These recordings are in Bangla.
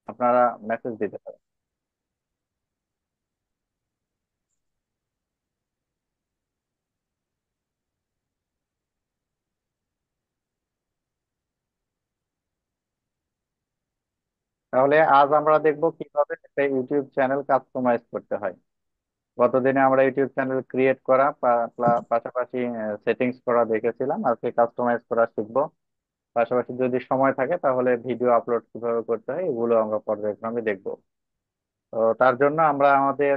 আপনারা মেসেজ দিতে পারেন। তাহলে আজ আমরা দেখব কিভাবে একটা ইউটিউব চ্যানেল কাস্টমাইজ করতে হয়। গতদিনে আমরা ইউটিউব চ্যানেল ক্রিয়েট করা পাশাপাশি সেটিংস করা দেখেছিলাম, আজকে কাস্টমাইজ করা শিখবো। পাশাপাশি যদি সময় থাকে তাহলে ভিডিও আপলোড কিভাবে করতে হয় এগুলো আমরা পর্যায়ক্রমে দেখবো। তো তার জন্য আমরা আমাদের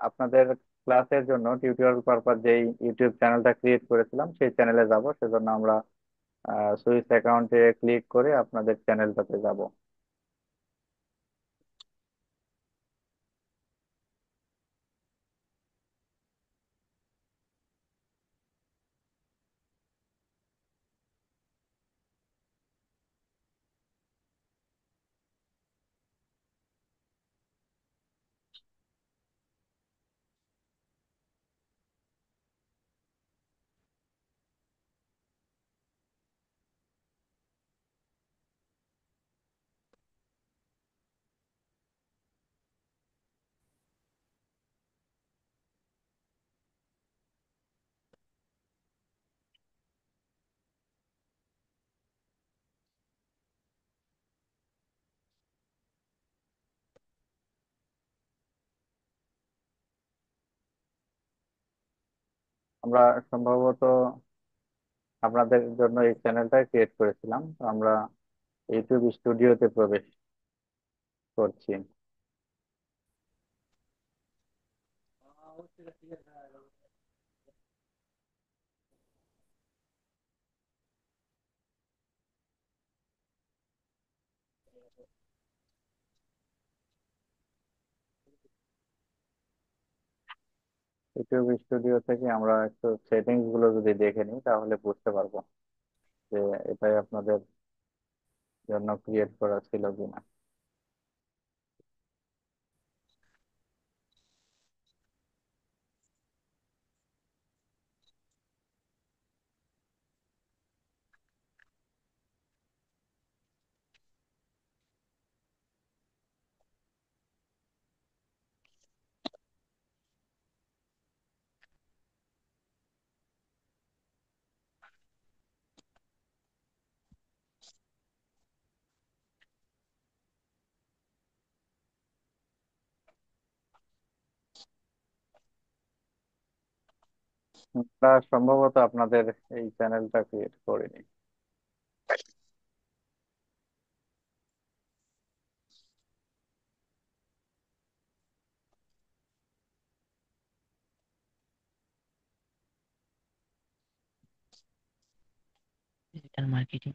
আপনাদের ক্লাসের জন্য টিউটোরিয়াল পারপাস যেই ইউটিউব চ্যানেলটা ক্রিয়েট করেছিলাম সেই চ্যানেলে যাব। সেজন্য আমরা সুইচ অ্যাকাউন্টে ক্লিক করে আপনাদের চ্যানেলটাতে যাব। আমরা সম্ভবত আপনাদের জন্য এই চ্যানেলটা ক্রিয়েট করেছিলাম, তো আমরা ইউটিউব স্টুডিওতে প্রবেশ করছি। ইউটিউব স্টুডিও থেকে আমরা একটু সেটিংস গুলো যদি দেখে নিই তাহলে বুঝতে পারবো যে এটাই আপনাদের জন্য ক্রিয়েট করা ছিল কিনা। আমরা সম্ভবত আপনাদের এই চ্যানেলটা ক্রিয়েট করিনি। Digital marketing.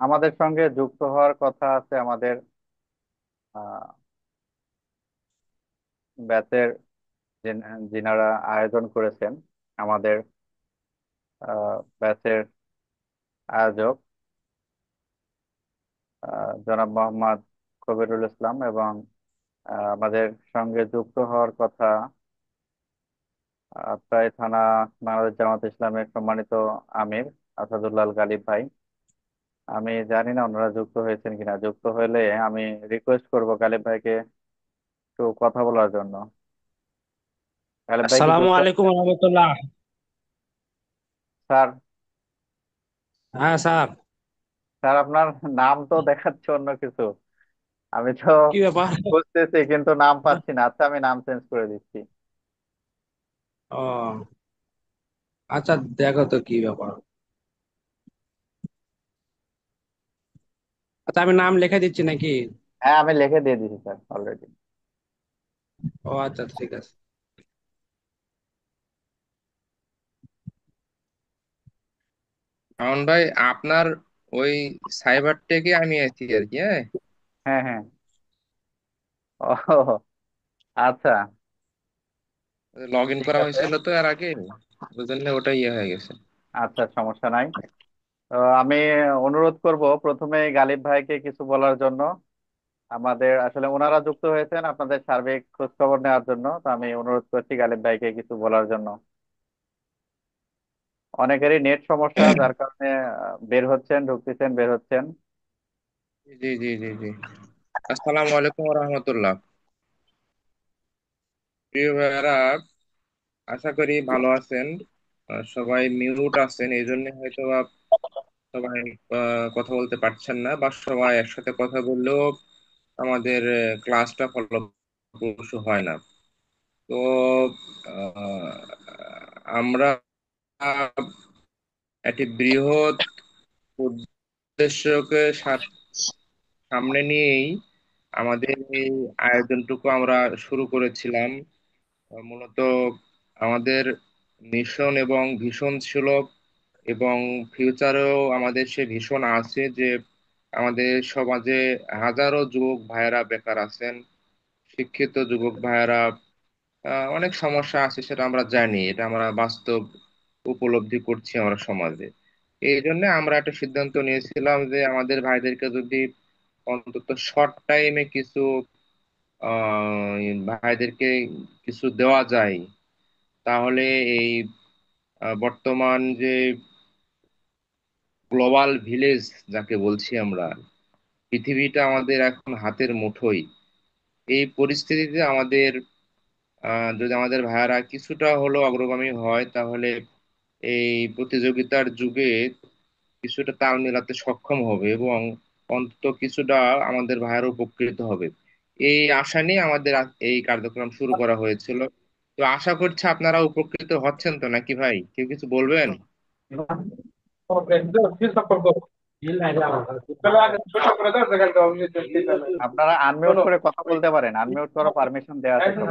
আমাদের সঙ্গে যুক্ত হওয়ার কথা আছে আমাদের ব্যাচের যিনারা আয়োজন করেছেন, আমাদের ব্যাচের আয়োজক জনাব মোহাম্মদ কবিরুল ইসলাম, এবং আমাদের সঙ্গে যুক্ত হওয়ার কথা প্রায় থানা বাংলাদেশ জামাত ইসলামের সম্মানিত আমির আসাদুল্লাহ গালিব ভাই। আমি জানি না ওনারা যুক্ত হয়েছেন কিনা। যুক্ত হলে আমি রিকোয়েস্ট করব গালিব ভাইকে একটু কথা বলার জন্য। গালিব ভাই কি আসসালামু যুক্ত আলাইকুম আছেন? রহমতুল্লাহ। স্যার, হ্যাঁ স্যার। স্যার আপনার নাম তো দেখাচ্ছে অন্য কিছু। আমি তো কি ব্যাপার? খুঁজতেছি কিন্তু নাম পাচ্ছি না। আচ্ছা, আমি নাম চেঞ্জ করে দিচ্ছি। ও আচ্ছা, দেখো তো কি ব্যাপার। আচ্ছা, আমি নাম লিখে দিচ্ছি নাকি? হ্যাঁ, আমি লিখে দিয়ে দিচ্ছি স্যার অলরেডি। ও আচ্ছা, ঠিক আছে। শাওন ভাই, আপনার ওই সাইবার টেকে আমি আছি আর কি। হ্যাঁ, হ্যাঁ, হ্যাঁ। ও আচ্ছা, লগ ইন ঠিক করা আছে। হয়েছিল তো এর আগে, বুঝলেন, ওটা ইয়ে হয়ে গেছে। আচ্ছা, সমস্যা নাই। তো আমি অনুরোধ করব প্রথমে গালিব ভাইকে কিছু বলার জন্য। আমাদের আসলে ওনারা যুক্ত হয়েছেন আপনাদের সার্বিক খোঁজ খবর নেওয়ার জন্য, তো আমি অনুরোধ করছি গালিব ভাইকে কিছু বলার জন্য। অনেকেরই নেট সমস্যা, যার কারণে বের হচ্ছেন, ঢুকতেছেন, বের হচ্ছেন। জি জি জি জি। আসসালামু আলাইকুম রহমতুল্লাহ। প্রিয় ভাইয়ারা, আশা করি ভালো আছেন। সবাই মিউট আছেন, এই জন্য হয়তো বা সবাই কথা বলতে পারছেন না, বা সবাই একসাথে কথা বললেও আমাদের ক্লাসটা ফলপ্রসূ হয় না। তো আহ, আমরা একটি বৃহৎ উদ্দেশ্যকে সামনে নিয়েই আমাদের এই আয়োজনটুকু আমরা শুরু করেছিলাম। মূলত আমাদের মিশন এবং ভীষণ ছিল, এবং ফিউচারেও আমাদের সে ভীষণ আছে যে আমাদের সমাজে হাজারো যুবক ভাইয়েরা বেকার আছেন। শিক্ষিত যুবক ভাইয়েরা অনেক সমস্যা আছে, সেটা আমরা জানি, এটা আমরা বাস্তব উপলব্ধি করছি আমরা সমাজে। এই জন্য আমরা একটা সিদ্ধান্ত নিয়েছিলাম যে আমাদের ভাইদেরকে যদি অন্তত শর্ট টাইমে কিছু ভাইদেরকে কিছু দেওয়া যায়, তাহলে এই বর্তমান যে গ্লোবাল ভিলেজ যাকে বলছি আমরা, পৃথিবীটা আমাদের এখন হাতের মুঠোয়। এই পরিস্থিতিতে আমাদের যদি আমাদের ভাইয়ারা কিছুটা হলেও অগ্রগামী হয়, তাহলে এই প্রতিযোগিতার যুগে কিছুটা তাল মেলাতে সক্ষম হবে, এবং অন্তত কিছুটা আমাদের ভাইয়ারা উপকৃত হবে। এই আশা নিয়ে আমাদের এই কার্যক্রম শুরু করা হয়েছিল। তো আশা করছি আপনারা উপকৃত হচ্ছেন তো, নাকি ভাই? কেউ কিছু বলবেন? আপনারা আনমিউট করে কথা বলতে পারেন, আনমিউট করার পারমিশন দেওয়া আছে তো।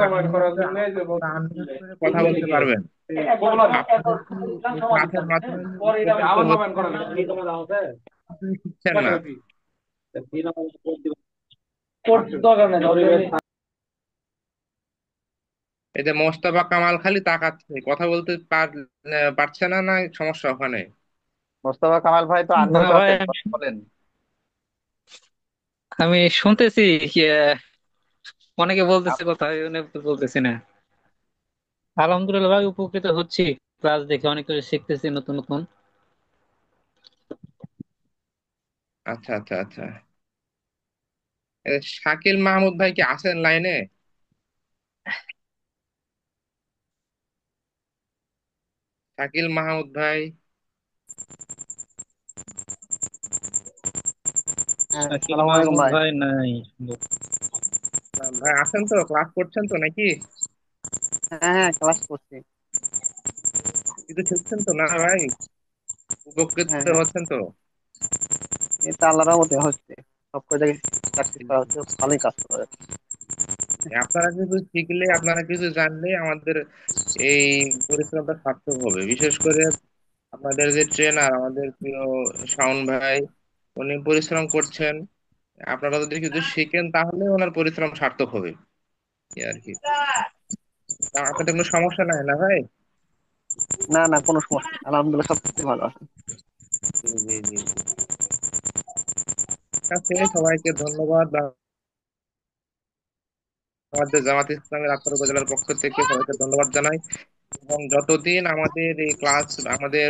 আনমিউট করে কথা বলতে পারবেন? আপনাদের কি এই ক্লাসের মাধ্যমে উপকৃত কিছুই শিখছেন না? এই যে মোস্তফা কামাল খালি তাকাচ্ছে, কথা বলতে পারছে না, না সমস্যা ওখানে? মোস্তফা কামাল ভাই তো না আনমিউট ভাই, আছেন, আমি কথা বলেন। আমি শুনতেছি। অনেকে বলতেছে আপ- কথা, এই জন্য তো বলতেছি না। আলহামদুলিল্লাহ ভাই, উপকৃত হচ্ছি। ক্লাস দেখে অনেক কিছু শিখতেছি নতুন নতুন। আচ্ছা আচ্ছা আচ্ছা। শাকিল মাহমুদ ভাই কি আছেন লাইনে? শাকিল মাহমুদ ভাই। হ্যাঁ, শাকিল সালাম আলাইকুম মাহমুদ ভাই। ভাই নাই। ভাই আছেন তো? ক্লাস করছেন তো নাকি? হ্যাঁ হ্যাঁ, ক্লাস করছি। কিছু শিখছেন তো না ভাই? উপকৃত হ্যাঁ হ্যাঁ, হচ্ছেন তো? এই তো আল্লাহর রহমতে হচ্ছে। সব কয়টা প্র্যাকটিস করা হচ্ছে, ভালোই কাজ করে। আপনারা কিছু শিখলে, আপনারা কিছু জানলে আমাদের এই পরিশ্রমটা সার্থক হবে। বিশেষ করে আপনাদের যে ট্রেনার, আমাদের প্রিয় শাওন ভাই, উনি পরিশ্রম করছেন। আপনারা যদি কিছু শিখেন, তাহলে ওনার পরিশ্রম সার্থক হবে, এই আর কি। তা আপনাদের কোনো সমস্যা নাই না ভাই? না না, কোনো সমস্যা নেই, আলহামদুলিল্লাহ সব কিছু ভালো আছে। জি জি জি জি। ঠিক আছে, সবাইকে ধন্যবাদ। আমাদের জামাত ইসলামের আত্মার উপজেলার পক্ষ থেকে সবাইকে ধন্যবাদ জানাই। এবং যতদিন আমাদের এই ক্লাস, আমাদের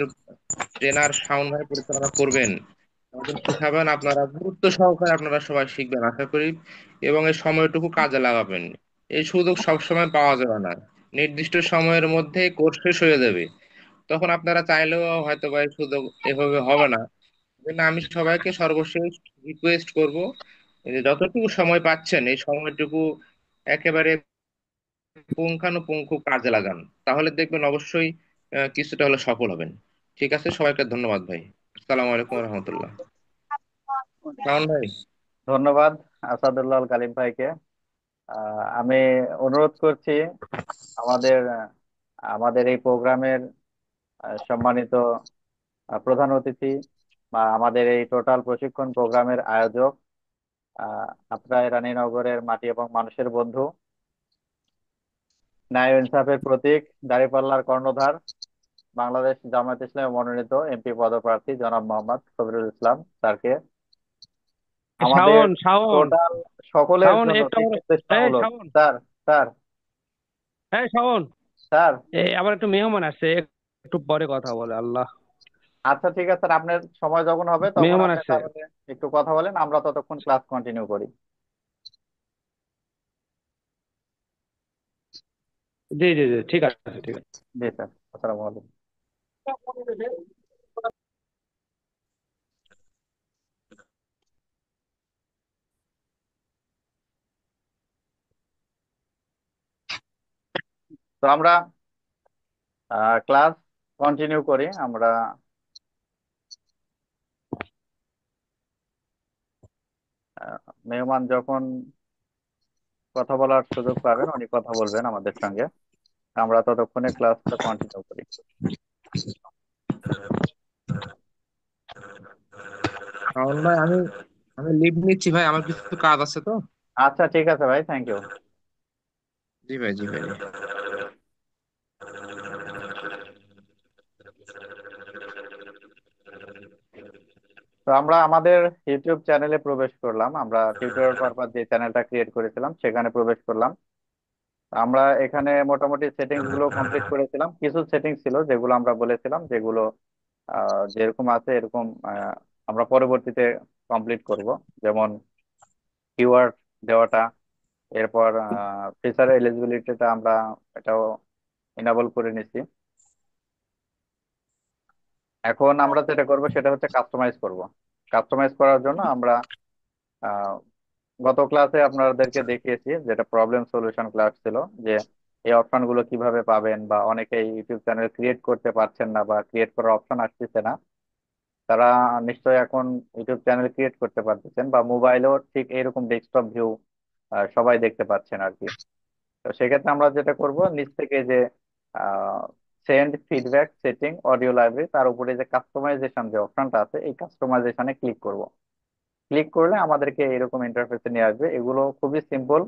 ট্রেনার শাওন ভাই পরিচালনা করবেন, আমাদের শেখাবেন, আপনারা গুরুত্ব সহকারে আপনারা সবাই শিখবেন আশা করি, এবং এই সময়টুকু কাজে লাগাবেন। এই সুযোগ সবসময় পাওয়া যাবে না, নির্দিষ্ট সময়ের মধ্যে কোর্স শেষ হয়ে যাবে, তখন আপনারা চাইলেও হয়তো বা এই সুযোগ এভাবে হবে না। জন্য আমি সবাইকে সর্বশেষ রিকোয়েস্ট করব যে যতটুকু সময় পাচ্ছেন, এই সময়টুকু একেবারে পুঙ্খানুপুঙ্খ কাজে লাগান, তাহলে দেখবেন অবশ্যই কিছুটা হলে সফল হবেন। ঠিক আছে, সবাইকে ধন্যবাদ ভাই। আসসালামু আলাইকুম রহমতুল্লাহ। শাওন ভাই। ধন্যবাদ আসাদুল্লাহ আল কালিম ভাইকে। আমি অনুরোধ করছি আমাদের আমাদের এই প্রোগ্রামের সম্মানিত প্রধান অতিথি বা আমাদের এই টোটাল প্রশিক্ষণ প্রোগ্রামের আয়োজক, আত্রাই রানীনগরের মাটি এবং মানুষের বন্ধু, ন্যায় ও ইনসাফের প্রতীক, দাঁড়িপাল্লার কর্ণধার, বাংলাদেশ জামায়াত ইসলামে মনোনীত এমপি পদপ্রার্থী জনাব মোহাম্মদ সবিরুল ইসলাম স্যারকে আমাদের শাওন শাওন টোটাল সকলের শাওন জন্য একটা তিন বড়, এই প্রতিষ্ঠামূলক। শাওন, স্যার, স্যার, এই শাওন, স্যার। এই আবার একটু মেহমান আসছে, একটু পরে কথা বলে আল্লাহ। আচ্ছা ঠিক আছে, আপনার সময় যখন হবে তখন মেহমান আপনি আসছে। তাহলে একটু কথা বলেন, আমরা ততক্ষণ ক্লাস কন্টিনিউ করি। জি জি জি, ঠিক আছে ঠিক আছে। জি স্যার, আসসালামু আলাইকুম। তো আমরা ক্লাস কন্টিনিউ করি। আমরা মেহমান যখন কথা বলার সুযোগ পাবেন উনি কথা বলবেন আমাদের সঙ্গে, আমরা ততক্ষণে ক্লাসটা কন্টিনিউ করি। শাওন ভাই, আমি আমি লিভ নিচ্ছি ভাই, আমার কিছু কাজ আছে তো। আচ্ছা ঠিক আছে ভাই, থ্যাংক ইউ। জি ভাই, জি ভাই। তো আমরা আমাদের ইউটিউব চ্যানেলে প্রবেশ করলাম, আমরা টিউটোরিয়াল পারপাস যে চ্যানেলটা ক্রিয়েট করেছিলাম সেখানে প্রবেশ করলাম। আমরা এখানে মোটামুটি সেটিংস গুলো কমপ্লিট করেছিলাম। কিছু সেটিংস ছিল যেগুলো আমরা বলেছিলাম, যেগুলো যেরকম আছে এরকম আমরা পরবর্তীতে কমপ্লিট করব। যেমন কিওয়ার্ড দেওয়াটা, এরপর ফিচার এলিজিবিলিটিটা আমরা এটাও ইনাবল করে নিছি। এখন আমরা যেটা করব সেটা হচ্ছে কাস্টমাইজ করব। কাস্টমাইজ করার জন্য আমরা আহ, গত ক্লাসে আপনাদেরকে দেখিয়েছি, যেটা প্রবলেম সলিউশন ক্লাস ছিল, যে এই অপশন গুলো কিভাবে পাবেন, বা অনেকে ইউটিউব চ্যানেল ক্রিয়েট করতে পারছেন না বা ক্রিয়েট করার অপশন আসতেছে না, তারা নিশ্চয়ই এখন ইউটিউব চ্যানেল ক্রিয়েট করতে পারতেছেন, বা মোবাইলেও ঠিক এরকম ডেস্কটপ ভিউ সবাই দেখতে পাচ্ছেন আর কি। তো সেক্ষেত্রে আমরা যেটা করব, নিচ থেকে যে send feedback setting audio library, তার উপরে যে কাস্টমাইজেশন যে অপশনটা আছে, এই কাস্টমাইজেশনে ক্লিক করব। ক্লিক করলে আমাদেরকে এরকম ইন্টারফেসে নিয়ে আসবে। এগুলো খুবই সিম্পল।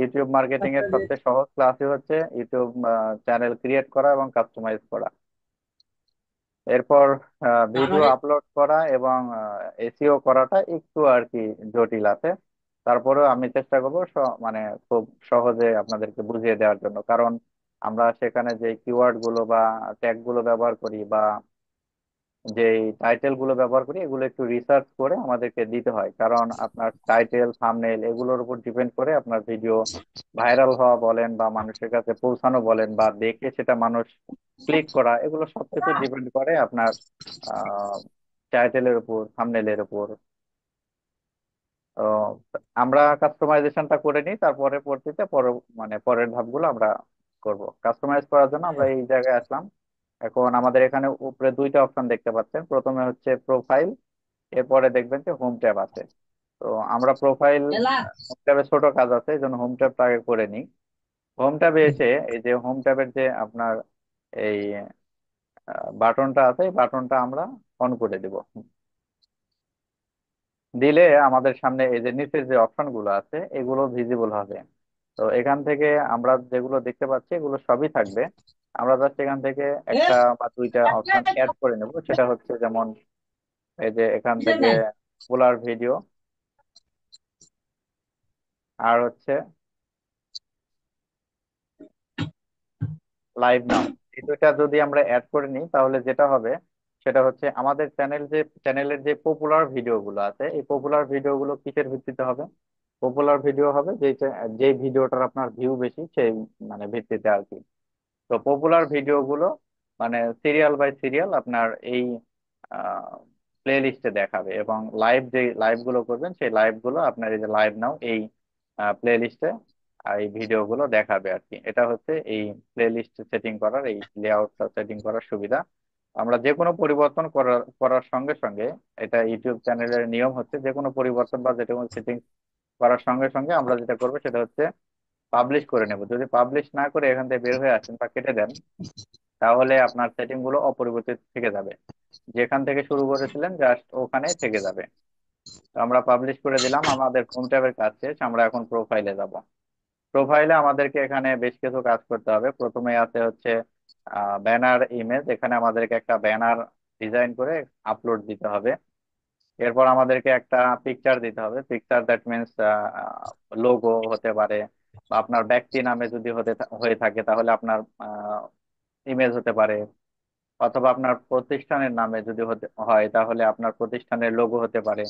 ইউটিউব মার্কেটিং এর সবচেয়ে সহজ ক্লাসই হচ্ছে ইউটিউব চ্যানেল ক্রিয়েট করা এবং কাস্টমাইজ করা। এরপর ভিডিও আপলোড করা এবং এসইও করাটা একটু আর কি জটিল আছে। তারপরেও আমি চেষ্টা করবো মানে খুব সহজে আপনাদেরকে বুঝিয়ে দেওয়ার জন্য, কারণ আমরা সেখানে যে কিওয়ার্ড গুলো বা ট্যাগ গুলো ব্যবহার করি, বা যে টাইটেল গুলো ব্যবহার করি, এগুলো একটু রিসার্চ করে আমাদেরকে দিতে হয়। কারণ আপনার টাইটেল থাম্বনেল এগুলোর উপর ডিপেন্ড করে আপনার ভিডিও ভাইরাল হওয়া বলেন, বা মানুষের কাছে পৌঁছানো বলেন, বা দেখে সেটা মানুষ ক্লিক করা, এগুলো সবকিছু ডিপেন্ড করে আপনার টাইটেলের উপর, থাম্বনেলের উপর। তো আমরা কাস্টমাইজেশনটা করে নিই, তারপরে পরবর্তীতে মানে পরের ধাপগুলো আমরা করব। কাস্টমাইজ করার জন্য আমরা এই জায়গায় আসলাম। এখন আমাদের এখানে উপরে দুইটা অপশন দেখতে পাচ্ছেন। প্রথমে হচ্ছে প্রোফাইল, এরপরে দেখবেন যে হোম ট্যাব আছে। তো আমরা প্রোফাইল, হোম ট্যাবে ছোট কাজ আছে, এই জন্য হোম ট্যাবটা আগে করে নিই। হোম ট্যাবে এসে এই যে হোম ট্যাবের যে আপনার এই বাটনটা আছে, এই বাটনটা আমরা অন করে দিব। দিলে আমাদের সামনে এই যে নিচের যে অপশন গুলো আছে এগুলো ভিজিবল হবে। তো এখান থেকে আমরা যেগুলো দেখতে পাচ্ছি এগুলো সবই থাকবে। আমরা জাস্ট এখান থেকে একটা বা দুইটা অপশন অ্যাড করে নেব। সেটা হচ্ছে যেমন এই যে এখান থেকে পোলার ভিডিও, আর হচ্ছে লাইভ নাও। এই দুইটা যদি আমরা অ্যাড করে নিই তাহলে যেটা হবে সেটা হচ্ছে আমাদের চ্যানেলের যে পপুলার ভিডিও গুলো আছে, এই পপুলার ভিডিও গুলো কিসের ভিত্তিতে হবে? পপুলার ভিডিও হবে যে ভিডিওটার আপনার ভিউ বেশি সেই মানে ভিত্তিতে আর কি। তো পপুলার ভিডিও গুলো মানে সিরিয়াল বাই সিরিয়াল আপনার এই প্লে লিস্টে দেখাবে, এবং যে লাইভ গুলো করবেন সেই লাইভ গুলো আপনার এই যে লাইভ নাও এই প্লে লিস্টে এই ভিডিও গুলো দেখাবে আর কি। এটা হচ্ছে এই প্লে লিস্ট সেটিং করার, এই লেআউটটা সেটিং করার সুবিধা। আমরা যে কোনো পরিবর্তন করার সঙ্গে সঙ্গে, এটা ইউটিউব চ্যানেলের নিয়ম হচ্ছে, যে কোনো পরিবর্তন বা যে কোনো সেটিং করার সঙ্গে সঙ্গে আমরা যেটা করবো সেটা হচ্ছে পাবলিশ করে নেব। যদি পাবলিশ না করে এখান থেকে বের হয়ে আসেন বা কেটে দেন, তাহলে আপনার সেটিং গুলো অপরিবর্তিত থেকে যাবে। যেখান থেকে শুরু করেছিলেন জাস্ট ওখানেই থেকে যাবে। তো আমরা পাবলিশ করে দিলাম। আমাদের হোম ট্যাবের কাজ শেষ, আমরা এখন প্রোফাইলে যাব। প্রোফাইলে আমাদেরকে এখানে বেশ কিছু কাজ করতে হবে। প্রথমে আছে হচ্ছে ব্যানার ইমেজ, এখানে আমাদেরকে একটা ব্যানার ডিজাইন করে আপলোড দিতে হবে। এরপর আমাদেরকে একটা পিকচার দিতে হবে। পিকচার দ্যাট মিনস লোগো হতে পারে, বা আপনার ব্যক্তি নামে যদি হয়ে থাকে তাহলে আপনার ইমেজ হতে পারে, অথবা আপনার প্রতিষ্ঠানের নামে যদি হতে হয় তাহলে আপনার প্রতিষ্ঠানের লোগো হতে পারে।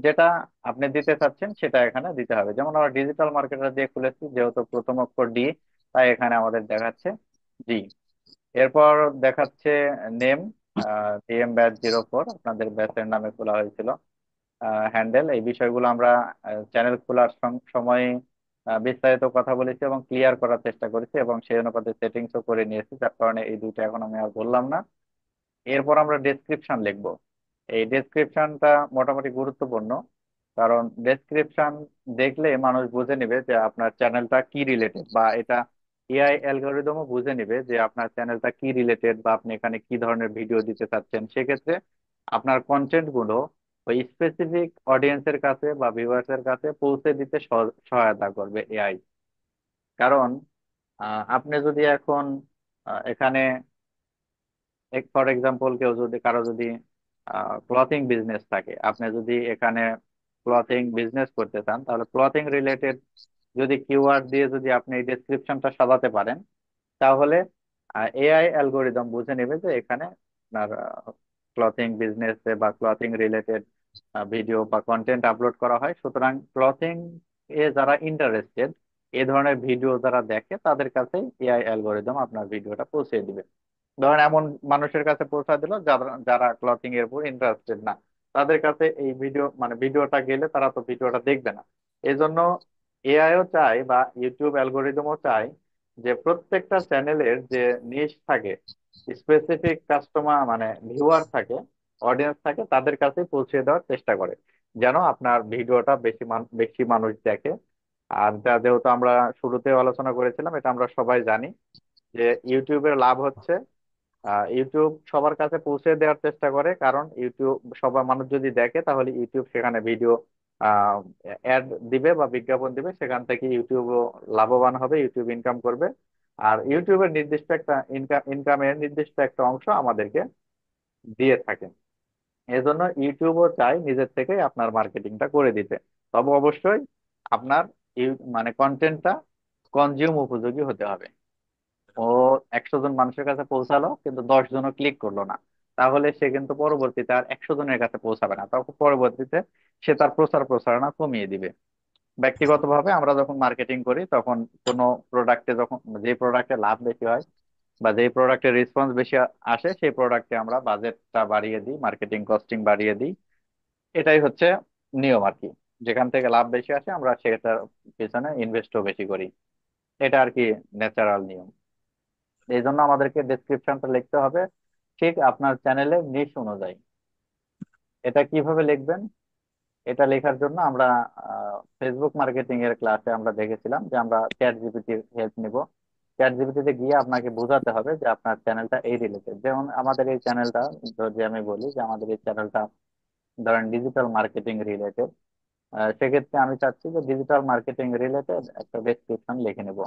যেটা আপনি দিতে চাচ্ছেন সেটা এখানে দিতে হবে। যেমন আমরা ডিজিটাল মার্কেটার দিয়ে খুলেছি, যেহেতু প্রথম অক্ষর ডি, তাই এখানে আমাদের দেখাচ্ছে জি। এরপর দেখাচ্ছে নেম, DM-04 আপনাদের ব্যাচের নামে খোলা হয়েছিল। হ্যান্ডেল, এই বিষয়গুলো আমরা চ্যানেল খোলার সময় বিস্তারিত কথা বলেছি এবং ক্লিয়ার করার চেষ্টা করেছি, এবং সেই অনুপাতে সেটিংসও করে নিয়েছি, যার কারণে এই দুইটা এখন আমি আর বললাম না। এরপর আমরা ডেসক্রিপশন লিখব। এই ডেসক্রিপশনটা মোটামুটি গুরুত্বপূর্ণ, কারণ ডেসক্রিপশন দেখলে মানুষ বুঝে নেবে যে আপনার চ্যানেলটা কি রিলেটেড, বা এটা এআই অ্যালগোরিদমও বুঝে নেবে যে আপনার চ্যানেলটা কি রিলেটেড, বা আপনি এখানে কি ধরনের ভিডিও দিতে চাচ্ছেন। সেক্ষেত্রে আপনার কন্টেন্ট গুলো ওই স্পেসিফিক অডিয়েন্সের কাছে বা ভিউয়ার্সের কাছে পৌঁছে দিতে সহায়তা করবে এআই। কারণ আপনি যদি এখন এখানে ফর এক্সাম্পল কেউ যদি, কারো যদি ক্লথিং বিজনেস থাকে, আপনি যদি এখানে ক্লথিং বিজনেস করতে চান, তাহলে ক্লথিং রিলেটেড যদি কিওয়ার্ড দিয়ে যদি আপনি ডেসক্রিপশনটা সাজাতে পারেন, তাহলে এআই অ্যালগোরিদম বুঝে নেবে যে এখানে আপনার ক্লথিং বিজনেস বা ক্লথিং রিলেটেড ভিডিও বা কন্টেন্ট আপলোড করা হয়। সুতরাং ক্লথিং এ যারা ইন্টারেস্টেড, এ ধরনের ভিডিও যারা দেখে, তাদের কাছে এআই অ্যালগোরিদম আপনার ভিডিওটা পৌঁছে দিবে। ধরেন এমন মানুষের কাছে পৌঁছা দিল যারা যারা ক্লথিং এর উপর ইন্টারেস্টেড না, তাদের কাছে এই ভিডিও মানে ভিডিওটা গেলে তারা তো ভিডিওটা দেখবে না। এই জন্য এআইও চায় বা ইউটিউব অ্যালগোরিদমও চায় যে প্রত্যেকটা চ্যানেলের যে নিশ থাকে, স্পেসিফিক কাস্টমার মানে ভিউয়ার থাকে, অডিয়েন্স থাকে, তাদের কাছে পৌঁছে দেওয়ার চেষ্টা করে, যেন আপনার ভিডিওটা বেশি মানুষ দেখে। আর যা যেহেতু আমরা শুরুতে আলোচনা করেছিলাম, এটা আমরা সবাই জানি যে ইউটিউবের লাভ হচ্ছে ইউটিউব সবার কাছে পৌঁছে দেওয়ার চেষ্টা করে, কারণ ইউটিউব সবার মানুষ যদি দেখে তাহলে ইউটিউব সেখানে ভিডিও অ্যাড দিবে বা বিজ্ঞাপন দিবে, সেখান থেকে ইউটিউবও লাভবান হবে, ইউটিউব ইনকাম করবে। আর ইউটিউবের নির্দিষ্ট একটা ইনকামের নির্দিষ্ট একটা অংশ আমাদেরকে দিয়ে থাকে। এজন্য ইউটিউবও চাই নিজের থেকে আপনার মার্কেটিংটা করে দিতে। তবে অবশ্যই আপনার মানে কন্টেন্টটা কনজিউম উপযোগী হতে হবে। ও 100 জন মানুষের কাছে পৌঁছালো কিন্তু 10 জনও ক্লিক করলো না, তাহলে সে কিন্তু পরবর্তীতে আর 100 জনের কাছে পৌঁছাবে না, তখন পরবর্তীতে সে তার প্রচার প্রসারণা কমিয়ে দিবে। ব্যক্তিগতভাবে আমরা যখন মার্কেটিং করি, তখন কোনো প্রোডাক্টে যখন যে প্রোডাক্টে লাভ বেশি হয় বা যে প্রোডাক্টের রেসপন্স বেশি আসে, সেই প্রোডাক্টে আমরা বাজেটটা বাড়িয়ে দিই, মার্কেটিং কস্টিং বাড়িয়ে দিই। এটাই হচ্ছে নিয়ম আর কি। যেখান থেকে লাভ বেশি আসে আমরা সেটার পিছনে ইনভেস্টও বেশি করি। এটা আর কি ন্যাচারাল নিয়ম। এই জন্য আমাদেরকে ডেসক্রিপশনটা লিখতে হবে ঠিক আপনার চ্যানেলের নিশ অনুযায়ী। এটা কিভাবে লিখবেন? এটা লেখার জন্য আমরা ফেসবুক মার্কেটিং এর ক্লাসে আমরা দেখেছিলাম যে আমরা চ্যাট জিপিটির হেল্প নিব। চ্যাট জিপিটিতে গিয়ে আপনাকে বোঝাতে হবে যে আপনার চ্যানেলটা এই রিলেটেড। যেমন আমাদের এই চ্যানেলটা, যদি আমি বলি যে আমাদের এই চ্যানেলটা ধরেন ডিজিটাল মার্কেটিং রিলেটেড, সেক্ষেত্রে আমি চাচ্ছি যে ডিজিটাল মার্কেটিং রিলেটেড একটা ডেসক্রিপশন লিখে নেব।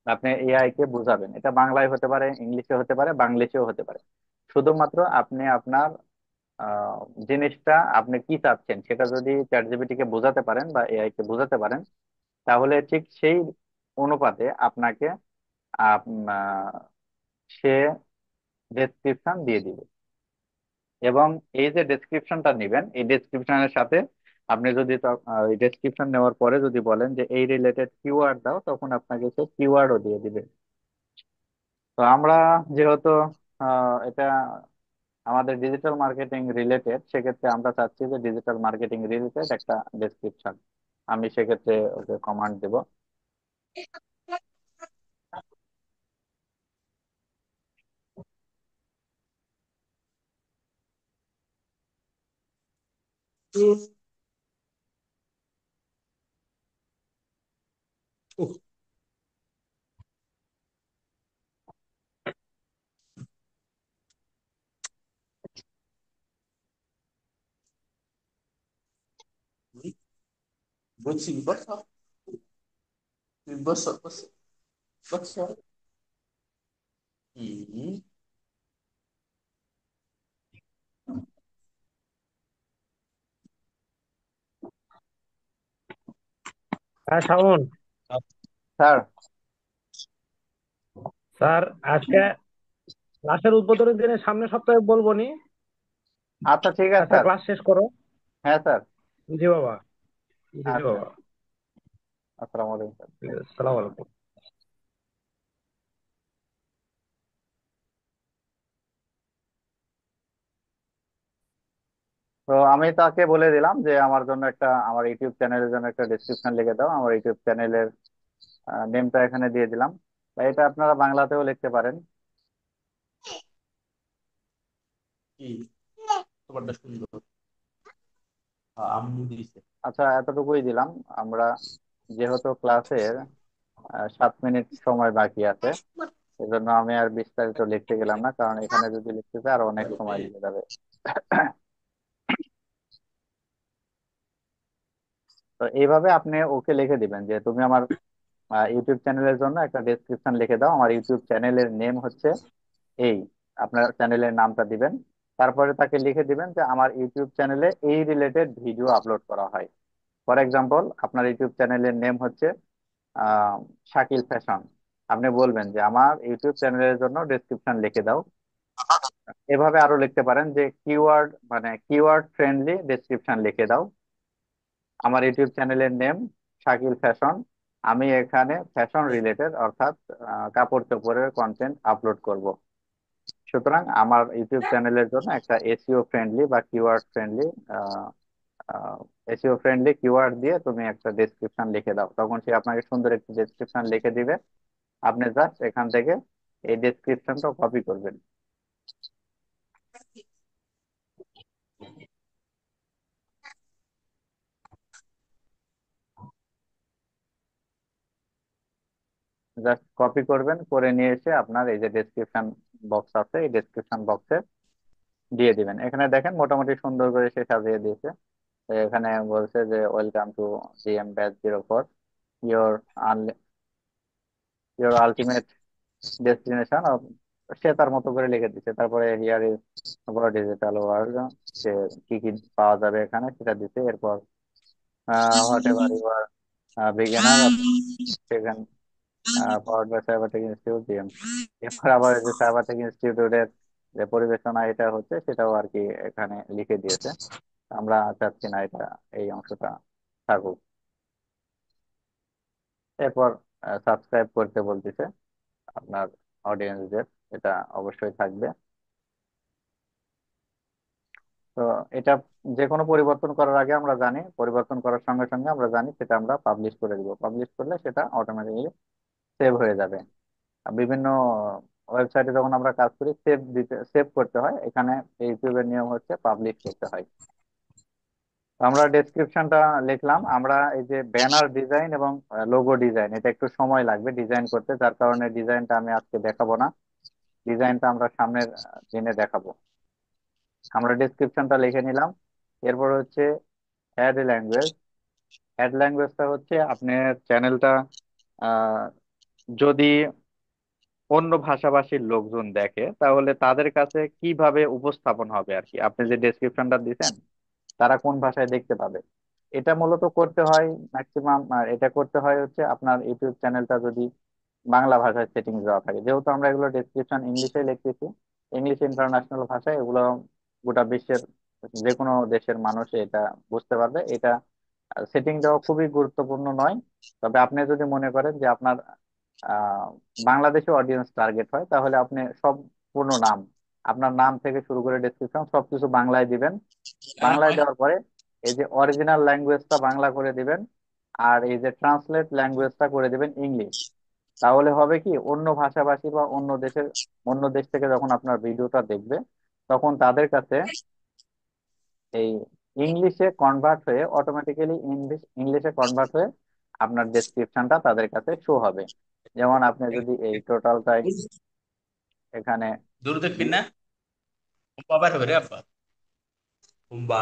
আপনি এআই কে বুঝাবেন, এটা বাংলায় হতে পারে, ইংলিশে হতে পারে, বাংলিশেও হতে পারে। শুধুমাত্র আপনি আপনার আহ, জিনিসটা আপনি কি চাচ্ছেন সেটা যদি চ্যাট জিপিটি কে বোঝাতে পারেন বা এআই কে বোঝাতে পারেন, তাহলে ঠিক সেই অনুপাতে আপনাকে সে ডেসক্রিপশন দিয়ে দিবে। এবং এই যে ডেসক্রিপশনটা নেবেন, এই ডেসক্রিপশনের সাথে আপনি যদি এই ডেসক্রিপশন নেওয়ার পরে যদি বলেন যে এই রিলেটেড কিওয়ার্ড দাও, তখন আপনাকে সে কিওয়ার্ডও দিয়ে দিবে। তো আমরা যেহেতু এটা আমাদের ডিজিটাল মার্কেটিং রিলেটেড, সেক্ষেত্রে আমরা চাচ্ছি যে ডিজিটাল মার্কেটিং রিলেটেড একটা ডেসক্রিপশন। আমি সেক্ষেত্রে ওকে কমান্ড দেব। بصي بص بص بص بص হ্যাঁ শাওন স্যার। স্যার, আজকে ক্লাসের উদ্বোধনের দিনে সামনের সপ্তাহে বলবো নি। আচ্ছা ঠিক আছে আচ্ছা, স্যার। ক্লাস শেষ করো। হ্যাঁ স্যার। জি বাবা। জি আচ্ছা। বাবা। আসসালামু আলাইকুম স্যার। ঠিক আছে, সালাম আলাইকুম। তো আমি তাকে বলে দিলাম যে আমার জন্য একটা, আমার ইউটিউব চ্যানেলের জন্য একটা ডেসক্রিপশন লিখে দাও। আমার ইউটিউব চ্যানেলের নেমটা এখানে দিয়ে দিলাম। বা এটা আপনারা বাংলাতেও লিখতে পারেন। আচ্ছা, এতটুকুই দিলাম। আমরা যেহেতু ক্লাসের 7 মিনিট সময় বাকি আছে, এজন্য আমি আর বিস্তারিত লিখতে গেলাম না, কারণ এখানে যদি লিখতে চাই আর অনেক সময় লেগে যাবে। তো এইভাবে আপনি ওকে লিখে দিবেন যে তুমি আমার ইউটিউব চ্যানেলের জন্য একটা ডেসক্রিপশন লিখে দাও। আমার ইউটিউব চ্যানেলের নেম হচ্ছে এই, আপনার চ্যানেলের নামটা দিবেন। তারপরে তাকে লিখে দিবেন যে আমার ইউটিউব চ্যানেলে এই রিলেটেড ভিডিও আপলোড করা হয়। ফর এক্সাম্পল, আপনার ইউটিউব চ্যানেলের নেম হচ্ছে আহ শাকিল ফ্যাশন। আপনি বলবেন যে আমার ইউটিউব চ্যানেলের জন্য ডেসক্রিপশন লিখে দাও। এভাবে আরো লিখতে পারেন যে কিওয়ার্ড, মানে কিওয়ার্ড ফ্রেন্ডলি ডেসক্রিপশন লিখে দাও। আমার ইউটিউব চ্যানেলের নেম শাকিল ফ্যাশন। আমি এখানে ফ্যাশন রিলেটেড, অর্থাৎ কাপড় চোপড়ের কন্টেন্ট আপলোড করব। সুতরাং আমার ইউটিউব চ্যানেলের জন্য একটা এসইও ফ্রেন্ডলি বা keyword friendly, SEO friendly keyword দিয়ে তুমি একটা ডেসক্রিপশন লিখে দাও। তখন সে আপনাকে সুন্দর একটি ডেসক্রিপশন লিখে দিবে। আপনি জাস্ট এখান থেকে এই ডেসক্রিপশনটা কপি করবেন। জাস্ট কপি করবেন, করে নিয়ে এসে আপনার এই যে ডেসক্রিপশন বক্স আছে, এই ডেসক্রিপশন বক্সে দিয়ে দিবেন। এখানে দেখেন মোটামুটি সুন্দর করে সে সাজিয়ে দিয়েছে। তো এখানে বলছে যে welcome to GM batch 04, your your ultimate destination. সে তার মতো করে লিখে দিচ্ছে। তারপরে হিয়ার ইজ ডিজিটাল ওয়ার্ল্ড, সে কি কি পাওয়া যাবে এখানে সেটা দিচ্ছে। এরপর whatever you are beginner, সেখানে powered by Cybertech institute GM. এরপর আবার এই যে সাইবারটেক ইনস্টিটিউটের যে পরিবেশনা এটা হচ্ছে, সেটাও আর কি এখানে লিখে দিয়েছে। আমরা চাচ্ছি না এটা, এই অংশটা থাকুক। এরপর সাবস্ক্রাইব করতে বলতেছে আপনার অডিয়েন্সদের, এটা অবশ্যই থাকবে। তো এটা যে কোনো পরিবর্তন করার আগে আমরা জানি, পরিবর্তন করার সঙ্গে সঙ্গে আমরা জানি সেটা আমরা পাবলিশ করে দিব। পাবলিশ করলে সেটা অটোমেটিকলি সেভ হয়ে যাবে। আর বিভিন্ন ওয়েবসাইটে যখন আমরা কাজ করি, সেভ করতে হয়। এখানে ইউটিউবের নিয়ম হচ্ছে পাবলিশ করতে হয়। তো আমরা ডেসক্রিপশনটা লিখলাম। আমরা এই যে ব্যানার ডিজাইন এবং লোগো ডিজাইন, এটা একটু সময় লাগবে ডিজাইন করতে, যার কারণে ডিজাইনটা আমি আজকে দেখাবো না। ডিজাইনটা আমরা সামনের দিনে দেখাবো। আমরা ডেসক্রিপশনটা লিখে নিলাম। এরপর হচ্ছে অ্যাড ল্যাঙ্গুয়েজ। অ্যাড ল্যাঙ্গুয়েজটা হচ্ছে আপনার চ্যানেলটা যদি অন্য ভাষাভাষীর লোকজন দেখে, তাহলে তাদের কাছে কিভাবে উপস্থাপন হবে আর কি। আপনি যে ডেসক্রিপশনটা দিচ্ছেন, তারা কোন ভাষায় দেখতে পাবে, এটা মূলত করতে হয় ম্যাক্সিমাম। এটা করতে হয় হচ্ছে আপনার ইউটিউব চ্যানেলটা যদি বাংলা ভাষায় সেটিং দেওয়া থাকে। যেহেতু আমরা এগুলো ডেসক্রিপশন ইংলিশে লিখতেছি, ইংলিশ ইন্টারন্যাশনাল ভাষায়, এগুলো গোটা বিশ্বের যে কোনো দেশের মানুষ এটা বুঝতে পারবে। এটা সেটিং দেওয়া খুবই গুরুত্বপূর্ণ নয়। তবে আপনি যদি মনে করেন যে আপনার আহ বাংলাদেশি অডিয়েন্স টার্গেট হয়, তাহলে আপনি সব পূর্ণ নাম, আপনার নাম থেকে শুরু করে ডেসক্রিপশন সবকিছু বাংলায় দিবেন। বাংলায় দেওয়ার পরে এই যে অরিজিনাল ল্যাঙ্গুয়েজটা বাংলা করে দিবেন, আর এই যে ট্রান্সলেট ল্যাঙ্গুয়েজটা করে দিবেন ইংলিশ। তাহলে হবে কি, অন্য ভাষাভাষী বা অন্য দেশ থেকে যখন আপনার ভিডিওটা দেখবে, তখন তাদের কাছে এই ইংলিশে কনভার্ট হয়ে, অটোমেটিক্যালি ইংলিশে কনভার্ট হয়ে আপনার ডেসক্রিপশনটা তাদের কাছে শো হবে। যেমন আপনি যদি এই টোটালটাই এখানে Dulu দিই, pinna, umpa apa sebenarnya apa? Umpa.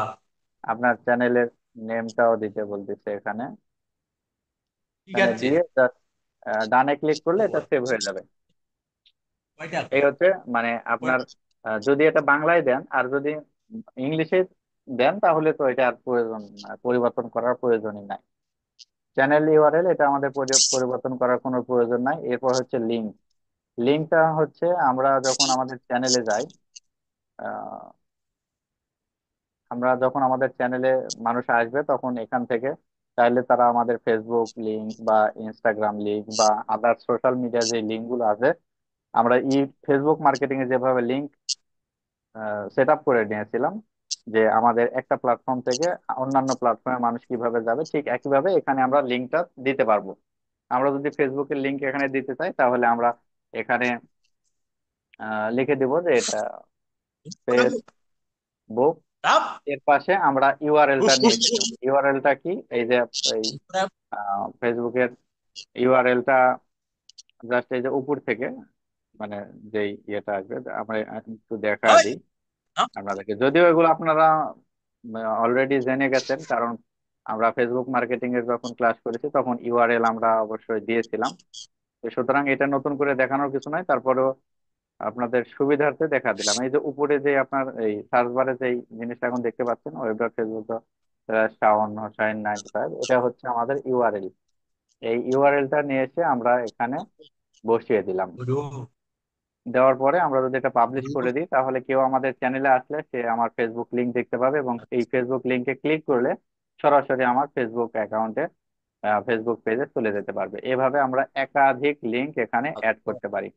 আপনার চ্যানেলের নেমটাও দিতে বলতেছে এখানে। ঠিক এখানে আছে। দিয়ে জাস্ট ডানে ক্লিক করলে এটা Umpa. সেভ হয়ে যাবে। কয়টা এই হচ্ছে মানে আপনার যদি এটা বাংলায় দেন আর যদি ইংলিশে দেন তাহলে তো এটা আর প্রয়োজন পরিবর্তন করার প্রয়োজনই নাই। চ্যানেল ইউআরএল এটা আমাদের পরিবর্তন করার কোনো প্রয়োজন নাই। এরপর হচ্ছে লিঙ্ক। লিঙ্কটা হচ্ছে আমরা যখন আমাদের চ্যানেলে যাই, আমরা যখন আমাদের চ্যানেলে মানুষ আসবে তখন এখান থেকে চাইলে তারা আমাদের ফেসবুক লিংক বা ইনস্টাগ্রাম লিংক বা আদার সোশ্যাল মিডিয়া যে লিঙ্ক গুলো আছে, আমরা ফেসবুক মার্কেটিং এ যেভাবে লিংক সেট আপ করে নিয়েছিলাম যে আমাদের একটা প্ল্যাটফর্ম থেকে অন্যান্য প্ল্যাটফর্মে মানুষ কিভাবে যাবে, ঠিক একইভাবে এখানে আমরা লিঙ্কটা দিতে পারবো। আমরা যদি ফেসবুকের লিঙ্ক এখানে দিতে চাই তাহলে আমরা এখানে লিখে দিব যে এটা ফেসবুক, Berapa? এর পাশে আমরা ইউআরএলটা Us, নিয়ে us, এসেছি। ইউআরএলটা কি, এই যে এই berapa? ফেসবুকের ইউআরএলটা জাস্ট এই যে উপর থেকে মানে যেই ইয়েটা আসবে আমরা একটু দেখা Oi, দিই hah? আপনাদেরকে, যদিও এগুলো আপনারা অলরেডি জেনে গেছেন, কারণ আমরা ফেসবুক মার্কেটিং এর যখন ক্লাস করেছি তখন ইউআরএল আমরা অবশ্যই দিয়েছিলাম। তো সুতরাং এটা নতুন করে দেখানোর কিছু নাই, তারপরেও আপনাদের সুবিধার্থে দেখা দিলাম। এই যে উপরে যে আপনার এই সার্চ বারে যে জিনিসটা এখন দেখতে পাচ্ছেন, web dot Facebook Shaon Hossain 95, এটা হচ্ছে আমাদের ইউআরএল। এই ইউআরএলটা নিয়ে এসে আমরা এখানে বসিয়ে দিলাম। Waduh, দেওয়ার পরে আমরা যদি এটা পাবলিশ করে waduh, দিই তাহলে কেউ আমাদের চ্যানেলে আসলে সে আমার ফেসবুক লিংক দেখতে পাবে এবং এই ফেসবুক লিংকে ক্লিক করলে সরাসরি আমার ফেসবুক অ্যাকাউন্টে ফেসবুক পেজে চলে যেতে পারবে। এভাবে আমরা একাধিক লিংক এখানে অ্যাড করতে পারি।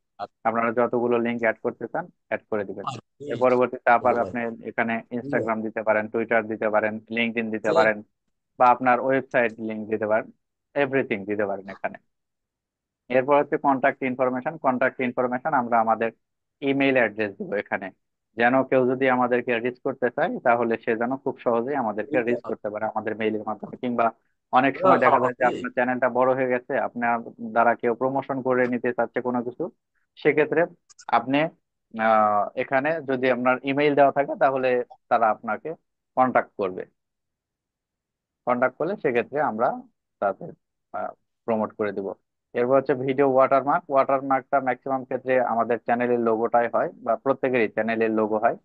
আপনারা যতগুলো লিংক অ্যাড করতে চান অ্যাড করে দিবেন। এর পরবর্তীতে আবার আপনি এখানে ইনস্টাগ্রাম দিতে পারেন, টুইটার দিতে পারেন, লিঙ্কডইন দিতে পারেন, বা আপনার ওয়েবসাইট লিংক দিতে পারেন, এভরিথিং দিতে পারেন এখানে। এরপর হচ্ছে কন্ট্যাক্ট ইনফরমেশন। কন্ট্যাক্ট ইনফরমেশন আমরা আমাদের ইমেইল অ্যাড্রেস দিব এখানে, যেন কেউ যদি আমাদেরকে রিচ করতে চায় তাহলে সে যেন খুব সহজেই আমাদেরকে রিচ করতে পারে আমাদের মেইলের মাধ্যমে। কিংবা অনেক সময় দেখা যায় যে আপনার চ্যানেলটা বড় হয়ে গেছে, আপনার দ্বারা কেউ প্রমোশন করে নিতে চাচ্ছে কোনো কিছু, সেক্ষেত্রে আপনি এখানে যদি আপনার ইমেইল দেওয়া থাকে তাহলে তারা আপনাকে কন্ট্যাক্ট করবে। কন্ট্যাক্ট করলে সেক্ষেত্রে আমরা তাদের প্রমোট করে দিব। এরপর হচ্ছে ভিডিও ওয়াটারমার্ক। ওয়াটারমার্কটা ম্যাক্সিমাম ক্ষেত্রে আমাদের চ্যানেলের লোগোটাই হয় বা প্রত্যেকেরই চ্যানেলের লোগো হয়।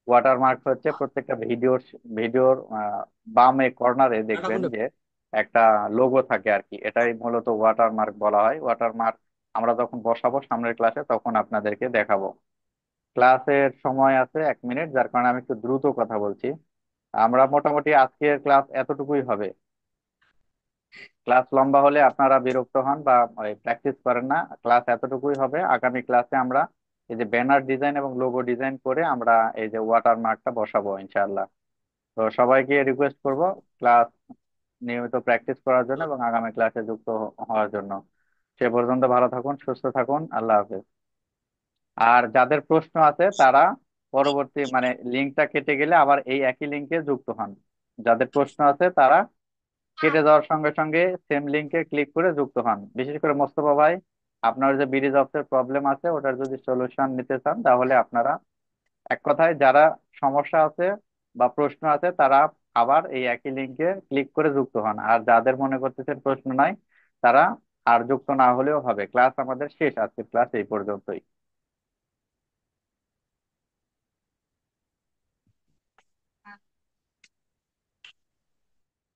ওয়াটারমার্ক হচ্ছে প্রত্যেকটা ভিডিওর বামে কর্নারে দেখবেন যে একটা লোগো থাকে আর কি, এটাই মূলত ওয়াটারমার্ক বলা হয়। ওয়াটারমার্ক আমরা যখন বসাবো সামনের ক্লাসে তখন আপনাদেরকে দেখাবো। ক্লাসের সময় আছে 1 মিনিট, যার কারণে আমি একটু দ্রুত কথা বলছি। আমরা মোটামুটি আজকের ক্লাস এতটুকুই হবে। ক্লাস লম্বা হলে আপনারা বিরক্ত হন বা প্র্যাকটিস করেন না। ক্লাস এতটুকুই হবে। আগামী ক্লাসে আমরা এই যে ব্যানার ডিজাইন এবং লোগো ডিজাইন করে আমরা এই যে ওয়াটার মার্কটা বসাবো ইনশাআল্লাহ। তো সবাইকে রিকোয়েস্ট করব ক্লাস নিয়মিত প্র্যাকটিস করার জন্য এবং আগামী ক্লাসে যুক্ত হওয়ার জন্য। সে পর্যন্ত ভালো থাকুন, সুস্থ থাকুন, আল্লাহ হাফেজ। আর যাদের প্রশ্ন আছে তারা পরবর্তী মানে লিঙ্কটা কেটে গেলে আবার এই একই লিঙ্কে যুক্ত হন। যাদের প্রশ্ন আছে তারা কেটে যাওয়ার সঙ্গে সঙ্গে সেম লিংকে ক্লিক করে যুক্ত হন। বিশেষ করে মোস্তফা ভাই, আপনার যে বিডি জবসের প্রবলেম আছে ওটার যদি সলিউশন নিতে চান তাহলে আপনারা এক কথায় যারা সমস্যা আছে বা প্রশ্ন আছে তারা আবার এই একই লিংকে ক্লিক করে যুক্ত হন। আর যাদের মনে করতেছেন প্রশ্ন নাই তারা আর যুক্ত না হলেও হবে। ক্লাস আমাদের শেষ, আজকের ক্লাস এই পর্যন্তই।